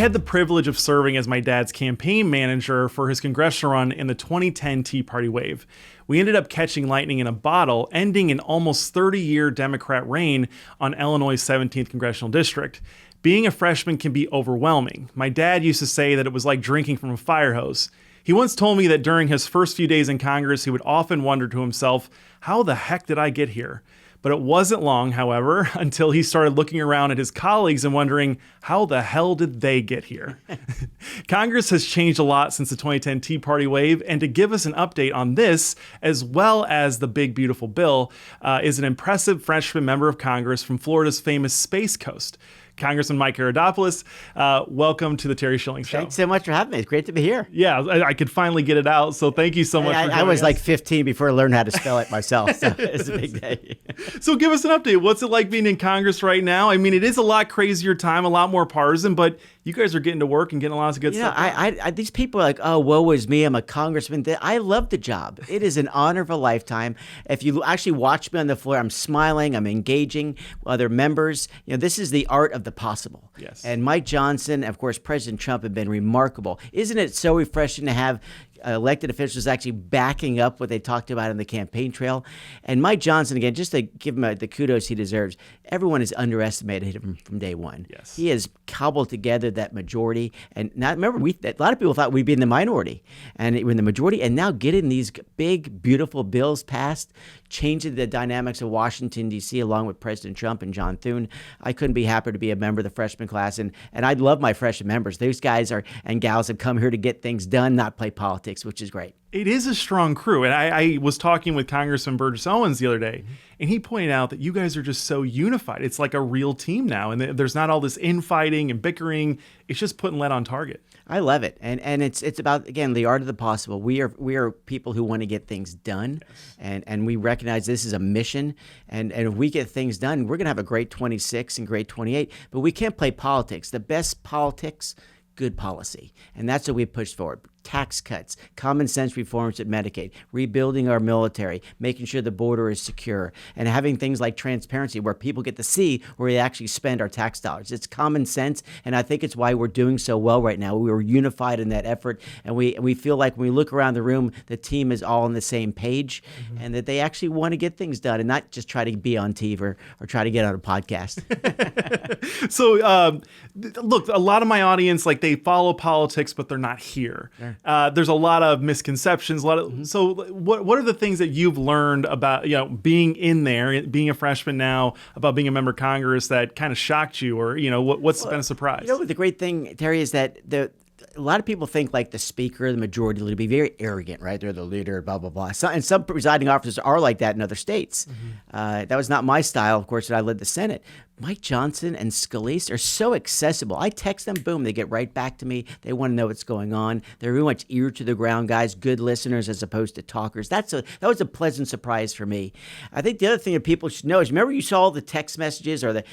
had the privilege of serving as my dad's campaign manager for his congressional run in the 2010 Tea Party wave. We ended up catching lightning in a bottle, ending an almost 30-year Democrat reign on Illinois' 17th congressional district. Being a freshman can be overwhelming. My dad used to say that it was like drinking from a fire hose. He once told me that during his first few days in Congress, he would often wonder to himself, how the heck did I get here? But it wasn't long, however, until he started looking around at his colleagues and wondering, how the hell did they get here? Congress has changed a lot since the 2010 Tea Party wave, and to give us an update on this, as well as the big, beautiful bill, is an impressive freshman member of Congress from Florida's famous Space Coast. Congressman Mike Haridopolos, welcome to the Terry Schilling Show. Thanks so much for having me. It's great to be here. Yeah, I could finally get it out, so thank you so much for joining I was us. like 15 before I learned how to spell it myself, so it's a big day. So give us an update. What's it like being in Congress right now? I mean, it is a lot crazier time, a lot more partisan, but you guys are getting to work and getting lots of good stuff. These people are like, oh, woe is me, I'm a congressman. I love the job. It is an honor of a lifetime. If you actually watch me on the floor, I'm smiling, I'm engaging with other members. This is the art of the possible. Yes. And Mike Johnson, of course, President Trump have been remarkable. Isn't it so refreshing to have elected officials actually backing up what they talked about in the campaign trail? And Mike Johnson, again, just to give him the kudos he deserves, everyone has underestimated him from day one. Yes. He has cobbled together that majority. And now, remember, a lot of people thought we'd be in the minority, and we're in the majority. And now getting these big, beautiful bills passed, changing the dynamics of Washington, D.C., along with President Trump and John Thune. I couldn't be happier to be a member of the freshman class. And I love my freshman members. Those guys and gals have come here to get things done, not play politics, which is great. It is a strong crew. And I was talking with Congressman Burgess Owens the other day, and he pointed out that you guys are just so unified. It's like a real team now. And there's not all this infighting and bickering. It's just putting lead on target. I love it. And it's about, again, the art of the possible. We are people who want to get things done. Yes. And we recognize this is a mission. And if we get things done, we're going to have a great 26 and great 28. But we can't play politics. The best politics, good policy. And that's what we pushed forward. Tax cuts, common sense reforms at Medicaid, rebuilding our military, making sure the border is secure, and having things like transparency where people get to see where we actually spend our tax dollars. It's common sense, and I think it's why we're doing so well right now. We were unified in that effort, and we feel like when we look around the room, the team is all on the same page, and that they actually want to get things done and not just try to be on TV or try to get on a podcast. So, look, a lot of my audience, like, they follow politics, but they're not here. Sure. There's a lot of misconceptions. So what are the things that you've learned about, being in there, being a freshman now, about being a member of Congress that kind of shocked you, or, what's been a surprise? The great thing, Terry, is that a lot of people think like the speaker, the majority leader, be very arrogant, right? They're the leader, blah, blah, blah. And some presiding officers are like that in other states. That was not my style, of course, when I led the Senate. Mike Johnson and Scalise are so accessible. I text them, boom, they get right back to me. They want to know what's going on. They're very much ear to the ground guys, good listeners as opposed to talkers. That was a pleasant surprise for me. I think the other thing that people should know is, remember you saw all the text messages or the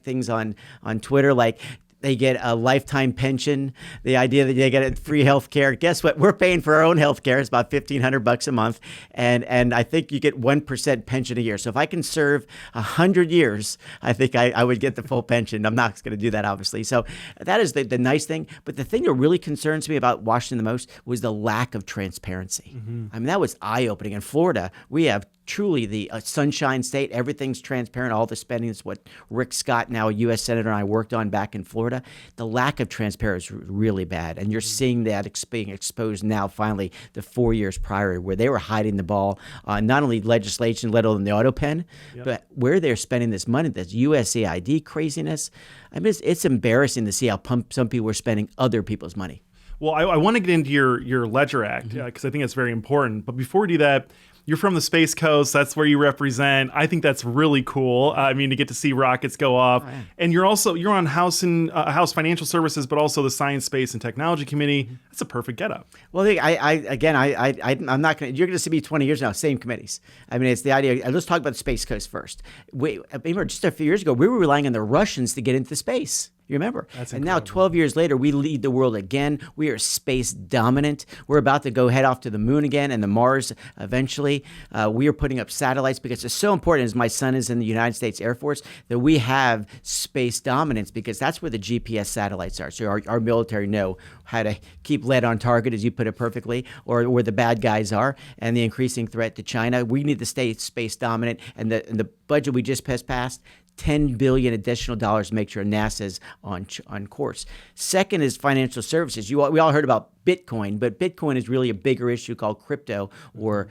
things on Twitter, like they get a lifetime pension, the idea that they get free health care. Guess what? We're paying for our own health care. It's about $1,500 a month. And I think you get 1% pension a year. So if I can serve 100 years, I think I would get the full pension. I'm not going to do that, obviously. So that is the nice thing. But the thing that really concerns me about Washington the most was the lack of transparency. I mean, that was eye-opening. In Florida, we have truly the sunshine state. Everything's transparent. All the spending is what Rick Scott, now a U.S. Senator, and I worked on back in Florida. The lack of transparency is really bad. And you're seeing that being exposed now, finally, the 4 years prior, where they were hiding the ball on not only legislation, let alone the auto pen, but where they're spending this money, this USAID craziness. I mean, it's embarrassing to see how some people are spending other people's money. Well, I want to get into your Ledger Act, because I think it's very important. But before we do that, you're from the Space Coast. That's where you represent. I think that's really cool. I mean, to get to see rockets go off. Oh, yeah. And you're on House Financial Services, but also the Science, Space, and Technology Committee. That's a perfect getup. Well, I'm not going to. You're going to see me 20 years now. Same committees. I mean, it's the idea. Let's talk about the Space Coast first. Just a few years ago, we were relying on the Russians to get into space. You remember? That's and now, incredible. 12 years later, we lead the world again. We are space dominant. We're about to go head off to the moon again and the Mars eventually. We are putting up satellites because it's so important, as my son is in the United States Air Force, that we have space dominance, because that's where the GPS satellites are. So our military know how to keep lead on target, as you put it perfectly, or where the bad guys are, and the increasing threat to China. We need to stay space dominant, and the budget we just passed, $10 billion additional dollars to make sure NASA's on course. Second is financial services. We all heard about Bitcoin, but Bitcoin is really a bigger issue called crypto, or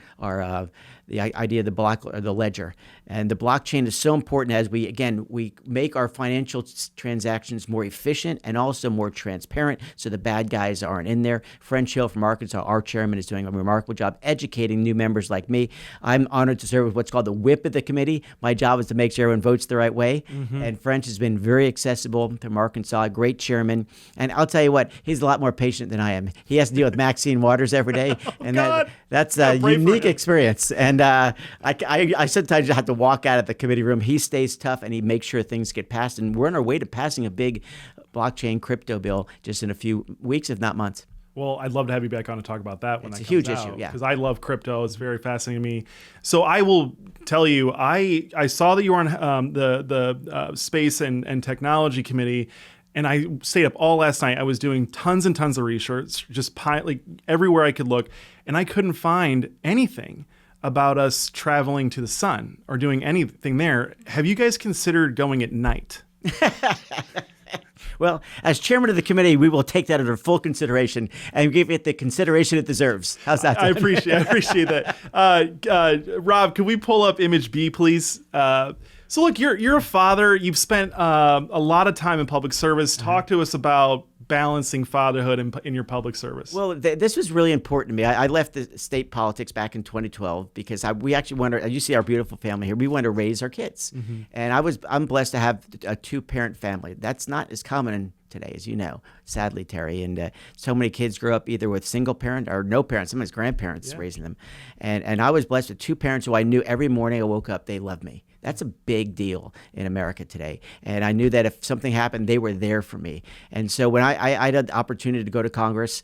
the idea of the ledger. And the blockchain is so important as we make our financial transactions more efficient and also more transparent, so the bad guys aren't in there. French Hill from Arkansas, our chairman, is doing a remarkable job educating new members like me. I'm honored to serve with what's called the whip of the committee. My job is to make sure everyone votes the right way. And French has been very accessible from Arkansas, a great chairman. And I'll tell you what, he's a lot more patient than I am. He has to deal with Maxine Waters every day, and that's a unique experience. And I sometimes have to walk out of the committee room. He stays tough, and he makes sure things get passed. And we're on our way to passing a big blockchain crypto bill just in a few weeks, if not months. Well, I'd love to have you back on to talk about that when It's that a comes huge out, issue, yeah. because I love crypto. It's very fascinating to me. So I will tell you, I saw that you were on the Space and Technology Committee, and I stayed up all last night. I was doing tons and tons of research, just like everywhere I could look, and I couldn't find anything about us traveling to the sun or doing anything there. Have you guys considered going at night? Well, as chairman of the committee, we will take that under full consideration and give it the consideration it deserves. How's that? I appreciate that. Rob, can we pull up image B, please? So look, you're a father. You've spent a lot of time in public service. Talk to us about balancing fatherhood in your public service. Well, this was really important to me. I left the state politics back in 2012 because we actually wanted, you see our beautiful family here, we wanted to raise our kids. And I'm blessed to have a two-parent family. That's not as common today, as you know, sadly, Terry. And so many kids grow up either with single parent or no parents, sometimes grandparents raising them. And I was blessed with two parents who I knew every morning I woke up, they loved me. That's a big deal in America today. And I knew that if something happened, they were there for me. And so when I had the opportunity to go to Congress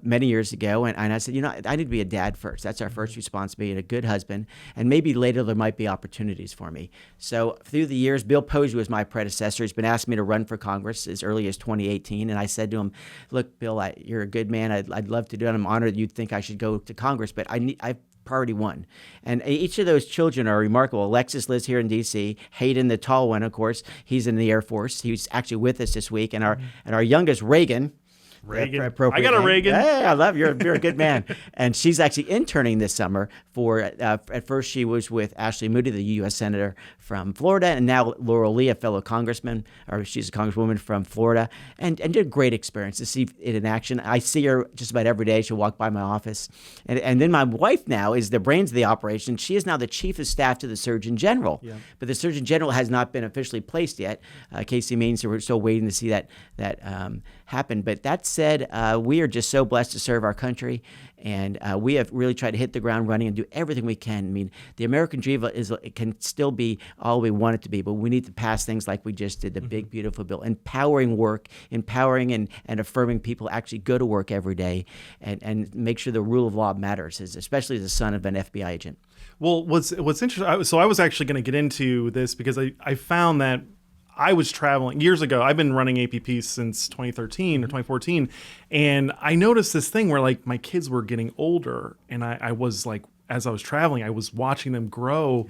many years ago, and I said, I need to be a dad first. That's our first responsibility, and a good husband. And maybe later there might be opportunities for me. So through the years, Bill Posey was my predecessor. He's been asking me to run for Congress as early as 2018. And I said to him, look, Bill, you're a good man. I'd love to do it. I'm honored that you think I should go to Congress, but I've priority one. And each of those children are remarkable. Alexis lives here in D.C. Hayden, the tall one, of course, he's in the Air Force. He was actually with us this week. And our youngest, Reagan. I got a Reagan. Hey, I love you. You're a good man. And she's actually interning this summer for, at first she was with Ashley Moody, the U.S. Senator from Florida, and now Laurel Lee, a fellow congressman, or she's a congresswoman from Florida, and did a great experience to see it in action. I see her just about every day. She'll walk by my office. And then my wife now is the brains of the operation. She is now the chief of staff to the Surgeon General. Yeah. But the Surgeon General has not been officially placed yet. Casey Means, so we're still waiting to see that happen. But that said, we are just so blessed to serve our country, and we have really tried to hit the ground running and do everything we can. I mean, the American dream it can still be all we want it to be, but we need to pass things like we just did, the big, beautiful bill, empowering work, empowering and affirming people actually go to work every day and make sure the rule of law matters, especially as the son of an FBI agent. Well, what's interesting, so I was actually going to get into this because I found that I was traveling years ago. I've been running APP since 2013 or 2014. And I noticed this thing where like my kids were getting older, and I was like, as I was traveling, I was watching them grow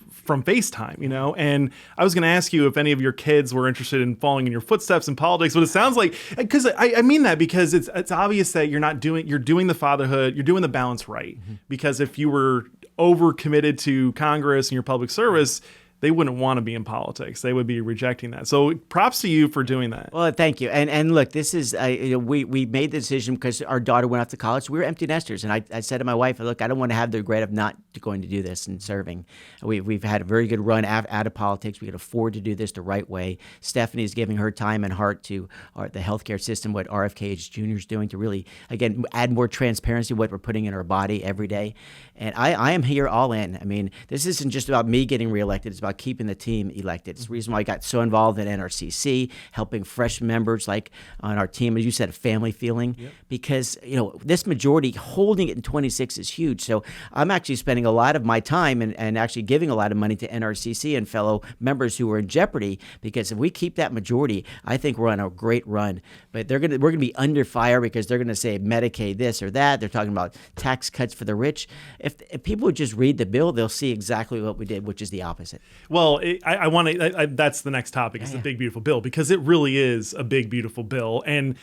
from FaceTime, and I was going to ask you if any of your kids were interested in following in your footsteps in politics, but it sounds like, because I mean that because it's obvious that you're doing the fatherhood, you're doing the balance right. Because if you were over committed to Congress and your public service, they wouldn't want to be in politics. They would be rejecting that. So props to you for doing that. Well, thank you. And look, this is, we made the decision because our daughter went off to college. We were empty nesters. And I said to my wife, look, I don't want to have the regret of not going to do this and serving. We've had a very good run out of politics. We could afford to do this the right way. Stephanie is giving her time and heart to the healthcare system, what RFK Jr. is doing to really, again, add more transparency, what we're putting in our body every day. And I am here all in. I mean, this isn't just about me getting reelected. It's about about keeping the team elected. It's the reason why I got so involved in NRCC, helping fresh members like on our team, as you said, a family feeling, because this majority holding it in 26 is huge. So I'm actually spending a lot of my time and actually giving a lot of money to NRCC and fellow members who are in jeopardy, because if we keep that majority, I think we're on a great run. But we're gonna be under fire because they're gonna say Medicaid this or that. They're talking about tax cuts for the rich. If people would just read the bill, they'll see exactly what we did, which is the opposite. Well, I want to. That's the next topic. Is the big beautiful bill, because it really is a big beautiful bill. And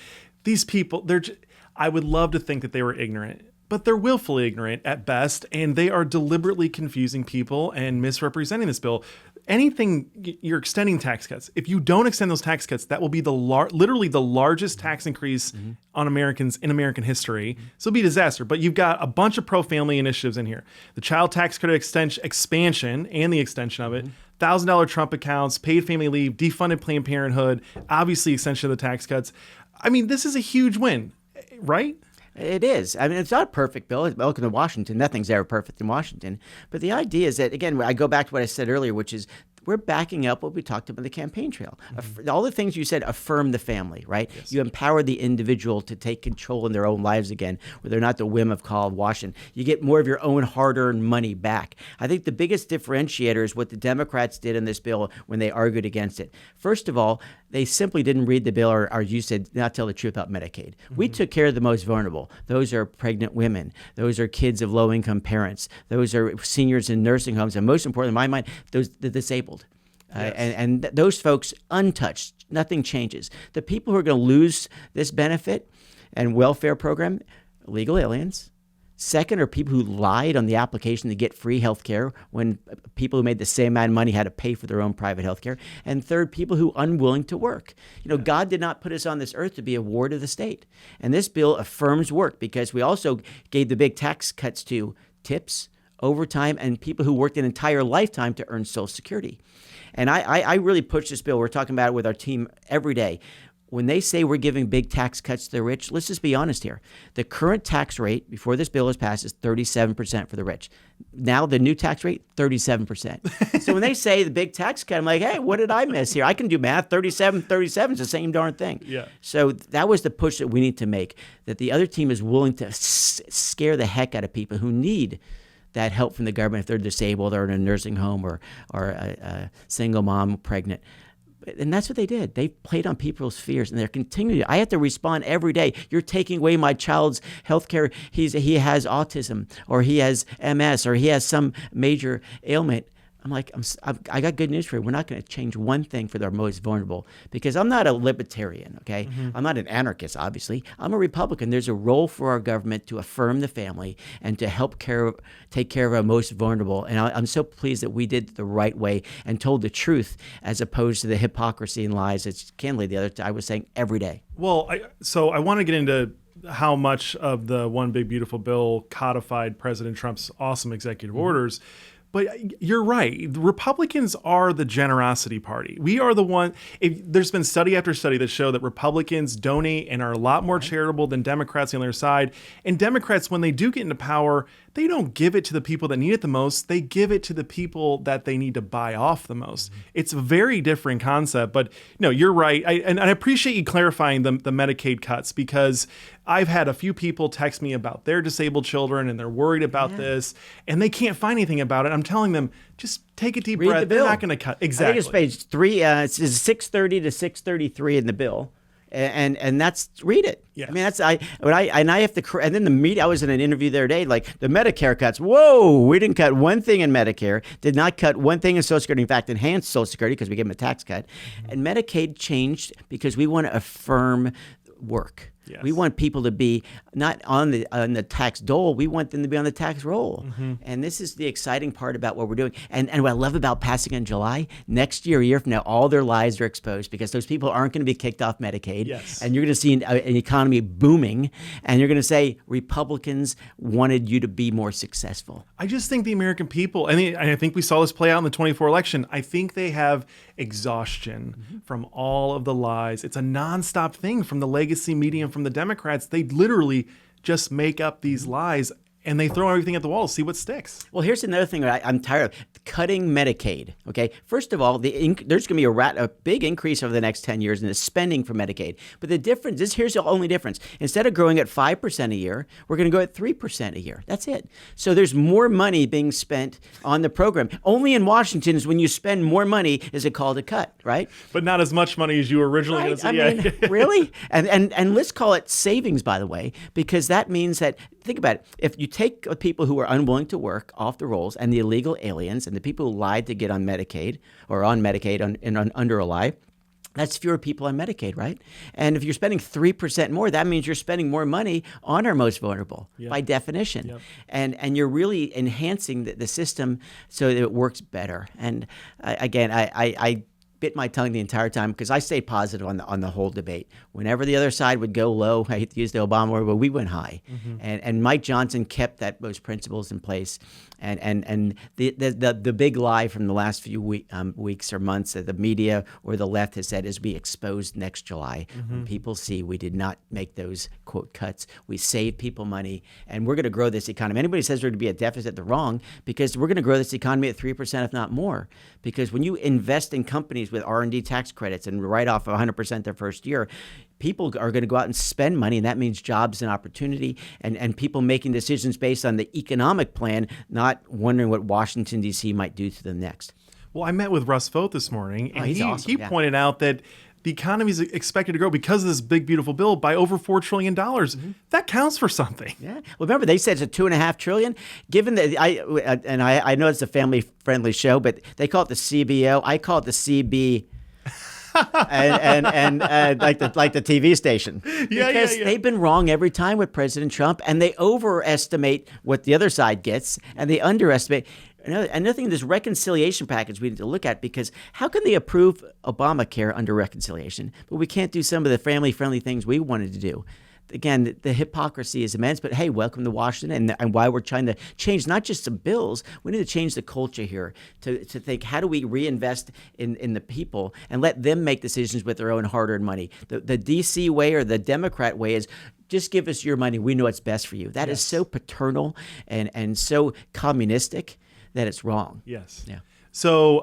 these people, I would love to think that they were ignorant, but they're willfully ignorant at best, and they are deliberately confusing people and misrepresenting this bill. Anything you're extending tax cuts. If you don't extend those tax cuts, that will be literally the largest tax increase on Americans in American history. So it'll be a disaster. But you've got a bunch of pro-family initiatives in here: the child tax credit expansion and the extension of it, $1,000 Trump accounts, paid family leave, defunded Planned Parenthood, obviously extension of the tax cuts. I mean, this is a huge win, right? It is. I mean, it's not a perfect bill. Welcome to Washington. Nothing's ever perfect in Washington. But the idea is that, again, I go back to what I said earlier, which is we're backing up what we talked about in the campaign trail. All the things you said affirm the family, right? Yes. You empower the individual to take control in their own lives again, where they're not the whim of Call of Washington. You get more of your own hard-earned money back. I think the biggest differentiator is what the Democrats did in this bill when they argued against it. First of all, they simply didn't read the bill, or you said, not tell the truth about Medicaid. We took care of the most vulnerable. Those are pregnant women. Those are kids of low-income parents. Those are seniors in nursing homes. And most importantly, in my mind, the disabled. Yes. And those folks untouched, nothing changes. The people who are going to lose this benefit and welfare program, illegal aliens. Second are people who lied on the application to get free health care when people who made the same amount of money had to pay for their own private health care. And third, people who are unwilling to work. God did not put us on this earth to be a ward of the state. And this bill affirms work, because we also gave the big tax cuts to tips, overtime, and people who worked an entire lifetime to earn Social Security. And I really push this bill. We're talking about it with our team every day. When they say we're giving big tax cuts to the rich, let's just be honest here. The current tax rate before this bill is passed is 37% for the rich. Now the new tax rate, 37%. So when they say the big tax cut, I'm like, hey, what did I miss here? I can do math. 37 is the same darn thing. Yeah. So that was the push that we need to make, that the other team is willing to scare the heck out of people who need that help from the government if they're disabled or in a nursing home or a single mom pregnant. And that's what they did. They played on people's fears, and they're continuing. I have to respond every day. You're taking away my child's health care. He has autism, or he has MS, or he has some major ailment. I'm like, I got good news for you. We're not going to change one thing for the most vulnerable, because I'm not a libertarian, okay? I'm not an anarchist, obviously. I'm a Republican. There's a role for our government to affirm the family and to help take care of our most vulnerable. And I'm so pleased that we did the right way and told the truth, as opposed to the hypocrisy and lies that candidly I was saying every day. Well, so I want to get into how much of the One Big Beautiful Bill codified President Trump's awesome executive orders. But you're right. The Republicans are the generosity party. We are the one. There's been study after study that show that Republicans donate and are a lot more charitable than Democrats on their side. And Democrats, when they do get into power, they don't give it to the people that need it the most. They give it to the people that they need to buy off the most. It's a very different concept. But no, you're right. And I appreciate you clarifying the Medicaid cuts, because I've had a few people text me about their disabled children, and they're worried about this, and they can't find anything about it. I'm telling them, just take a deep breath. The bill. They're not going to cut. Exactly. I think it's page 3. It's 630 to 633 in the bill. And that's, read it. Yes. I mean, I have to, and then the media, I was in an interview the other day, like the Medicare cuts. Whoa, we didn't cut one thing in Medicare, did not cut one thing in Social Security. In fact, enhanced Social Security because we gave them a tax cut. And Medicaid changed because we want to affirm work. Yes. We want people to be not on the tax dole. We want them to be on the tax roll. And this is the exciting part about what we're doing. And what I love about passing in July, next year, a year from now, all their lies are exposed, because those people aren't going to be kicked off Medicaid. Yes. And you're going to see an economy booming. And you're going to say Republicans wanted you to be more successful. I just think the American people, and I think we saw this play out in the 24 election, I think they have exhaustion from all of the lies. It's a nonstop thing from the legacy media and from the Democrats. They literally just make up these lies. and they throw everything at the wall to see what sticks. Well, here's another thing I'm tired of. Cutting Medicaid. Okay, first of all, there's going to be a big increase over the next 10 years in the spending for Medicaid. But the difference is, here's the only difference. Instead of growing at 5% a year, we're going to go at 3% a year. That's it. So there's more money being spent on the program. Only in Washington is when you spend more money is it called a cut, right? But not as much money as you originally. Right? I mean, really? And let's call it savings, by the way, because that means that, think about it. If you take people who are unwilling to work off the rolls and the illegal aliens and the people who lied to get on Medicaid or on Medicaid under a lie, that's fewer people on Medicaid, right? And if you're spending 3% more, that means you're spending more money on our most vulnerable by definition. Yep. And you're really enhancing the system so that it works better. And I bit my tongue the entire time because I stayed positive on the whole debate. Whenever the other side would go low, I hate to use the Obama word, but we went high. Mm-hmm. And Mike Johnson kept those principles in place. And the big lie from the last few weeks or months that the media or the left has said is be exposed next July. Mm-hmm. When people see we did not make those, quote, cuts. We saved people money, and we're going to grow this economy. Anybody says we're going to be a deficit, they're wrong, because we're going to grow this economy at 3%, if not more. Because when you invest in companies with R&D tax credits and write off 100% their first year, people are going to go out and spend money, and that means jobs and opportunity, and people making decisions based on the economic plan, not wondering what Washington, D.C. might do to them next. Well, I met with Russ Vogt this morning, and he's awesome. He pointed out that the economy is expected to grow because of this big, beautiful bill by over $4 trillion. Mm-hmm. That counts for something. Yeah. Well, remember, they said it's a $2.5 trillion. Given that, I know it's a family-friendly show, but they call it the CBO. I call it the CB. and like the TV station, because they've been wrong every time with President Trump, and they overestimate what the other side gets, and they underestimate. Another thing, this reconciliation package we need to look at, because how can they approve Obamacare under reconciliation, but we can't do some of the family-friendly things we wanted to do? Again, the hypocrisy is immense, but hey, welcome to Washington, and why we're trying to change not just some bills, we need to change the culture here to think, how do we reinvest in the people and let them make decisions with their own hard-earned money? The D.C. way or the Democrat way is just give us your money. We know what's best for you. That is so paternal and so communistic that it's wrong. Yes. Yeah. So,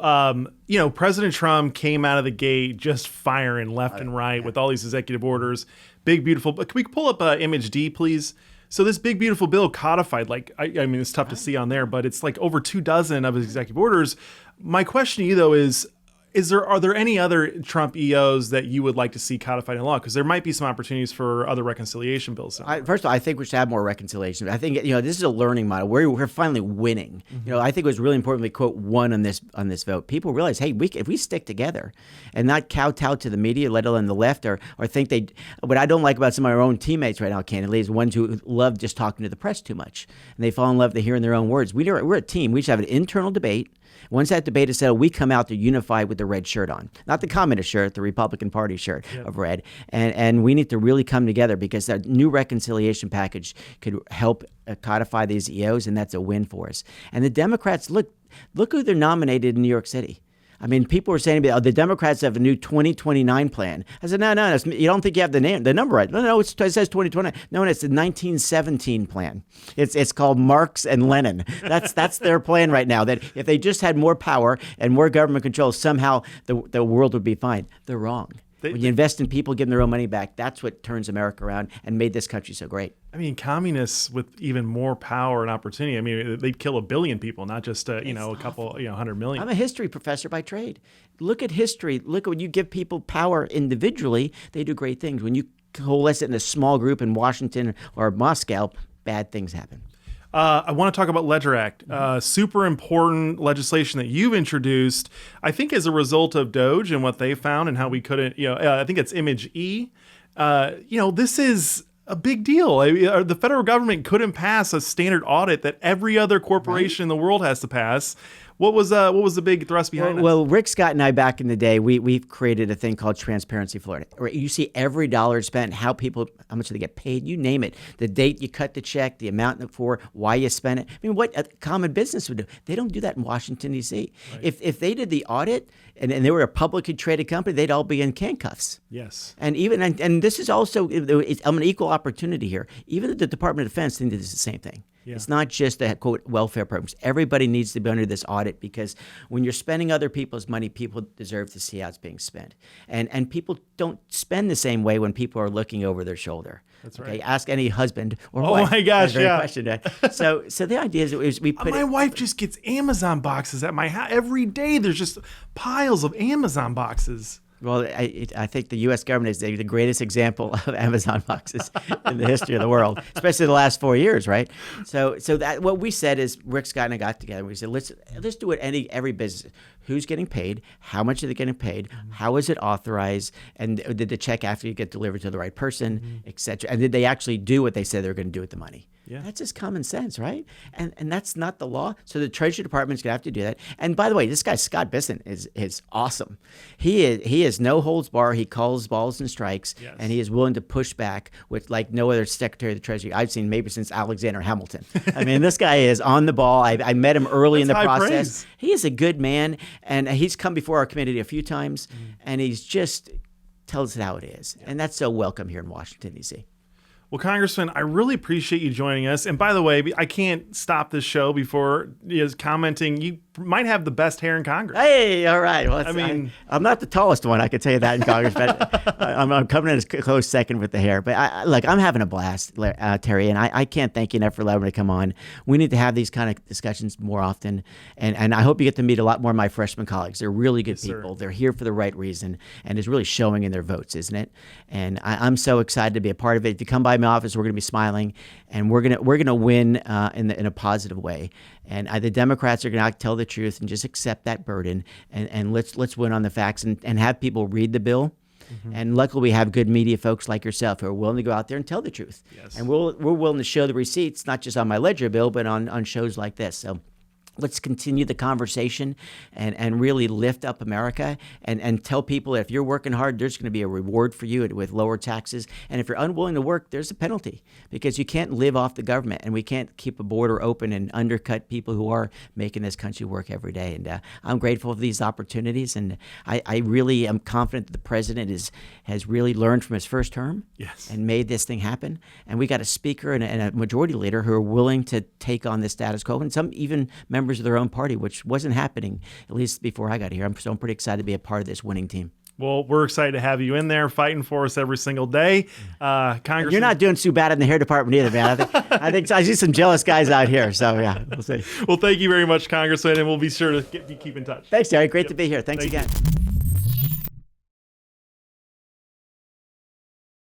President Trump came out of the gate just firing left and right with all these executive orders. Big, beautiful. Can we pull up image D, please? So this big, beautiful bill codified, I mean, it's tough to see on there, but it's like over 24 of his executive orders. My question to you, though, are there any other Trump EOs that you would like to see codified in law? Because there might be some opportunities for other reconciliation bills. First of all, I think we should have more reconciliation. I think this is a learning model. We're finally winning. Mm-hmm. I think it was really important we quote one on this vote. People realize, hey, if we stick together and not kowtow to the media, let alone the left, or think what I don't like about some of our own teammates right now, candidly, is ones who love just talking to the press too much, and they fall in love with hearing their own words. We're a team. We should have an internal debate. Once that debate is settled, we come out to unify with the red shirt on. Not the communist shirt, the Republican Party shirt of red. And we need to really come together, because that new reconciliation package could help codify these EOs, and that's a win for us. And the Democrats, look who they're nominated in New York City. I mean, people were saying, the Democrats have a new 2029 plan. I said, no, you don't think you have the number right. No, it says 2029. No, it's the 1917 plan. It's called Marx and Lenin. That's their plan right now, that if they just had more power and more government control, somehow the world would be fine. They're wrong. When you invest in people, give them their own money back, that's what turns America around and made this country so great. I mean, communists with even more power and opportunity, I mean, they'd kill 1 billion people, not just, a couple, 100 million. I'm a history professor by trade. Look at history. Look, when you give people power individually, they do great things. When you coalesce it in a small group in Washington or Moscow, bad things happen. I want to talk about Ledger Act. Super important legislation that you've introduced, I think, as a result of DOJ and what they found and how we couldn't, I think it's image E. This is a big deal. The federal government couldn't pass a standard audit that every other corporation in the world has to pass. What was the big thrust behind this? Well, Rick Scott and I, back in the day, we've created a thing called Transparency Florida. You see every dollar spent, how much they get paid, you name it. The date you cut the check, the amount for, why you spent it. I mean, what a common business would do. They don't do that in Washington, D.C. Right. If they did the audit and they were a publicly traded company, they'd all be in handcuffs. Yes. And and this is also, I'm an equal opportunity here. Even the Department of Defense did the same thing. Yeah. It's not just the quote welfare programs. Everybody needs to be under this audit, because when you're spending other people's money, people deserve to see how it's being spent. And people don't spend the same way when people are looking over their shoulder. That's okay? right. Ask any husband or Oh wife. my gosh, that very yeah. question. So the idea is we put My wife just gets Amazon boxes at my house every day. There's just piles of Amazon boxes. Well, I think the U.S. government is the greatest example of Amazon boxes in the history of the world, especially the last 4 years, right? So that what we said is, Rick Scott and I got together. We said, let's do it every business. Who's getting paid? How much are they getting paid? How is it authorized? And did the check actually get delivered to the right person, et cetera? And did they actually do what they said they were going to do with the money? Yeah. That's just common sense, right? And that's not the law. So the Treasury Department's gonna have to do that. And by the way, this guy Scott Bisson is awesome. He is no holds bar. He calls balls and strikes, Yes. and he is willing to push back with like no other Secretary of the Treasury I've seen maybe since Alexander Hamilton. I mean, this guy is on the ball. I met him early in the That's high process. praise. He is a good man, and he's come before our committee a few times, and he's just tells it how it is, and that's so welcome here in Washington, D.C. Well, Congressman, I really appreciate you joining us. And by the way, I can't stop this show before commenting. You might have the best hair in Congress. Hey, all right. Well, I'm not the tallest one. I can tell you that in Congress, but I'm coming in as close second with the hair. But I'm having a blast, Terry, and I can't thank you enough for allowing me to come on. We need to have these kind of discussions more often, and I hope you get to meet a lot more of my freshman colleagues. They're really good people. Sir. They're here for the right reason, and it's really showing in their votes, isn't it? And I'm so excited to be a part of it. If you come by my office, we're going to be smiling, and we're gonna win in a positive way. And the Democrats are going to tell the truth and just accept that burden, and let's win on the facts and have people read the bill. And luckily, we have good media folks like yourself who are willing to go out there and tell the truth. Yes. And we're willing to show the receipts, not just on my ledger bill, but on shows like this. So let's continue the conversation and really lift up America and tell people that if you're working hard, there's going to be a reward for you with lower taxes. And if you're unwilling to work, there's a penalty, because you can't live off the government, and we can't keep a border open and undercut people who are making this country work every day. And I'm grateful for these opportunities, and I really am confident that the president has really learned from his first term. Yes. And made this thing happen. And we got a speaker and a majority leader who are willing to take on the status quo, and some even members of their own party, which wasn't happening, at least before I got here. So I'm pretty excited to be a part of this winning team. Well, we're excited to have you in there fighting for us every single day. Congressman, You're not doing too bad in the hair department either, man. I think I see some jealous guys out here. So, yeah, we'll see. Well, thank you very much, Congressman, and we'll be sure to keep in touch. Thanks, Terry. Great to be here. Thanks Thank again. you.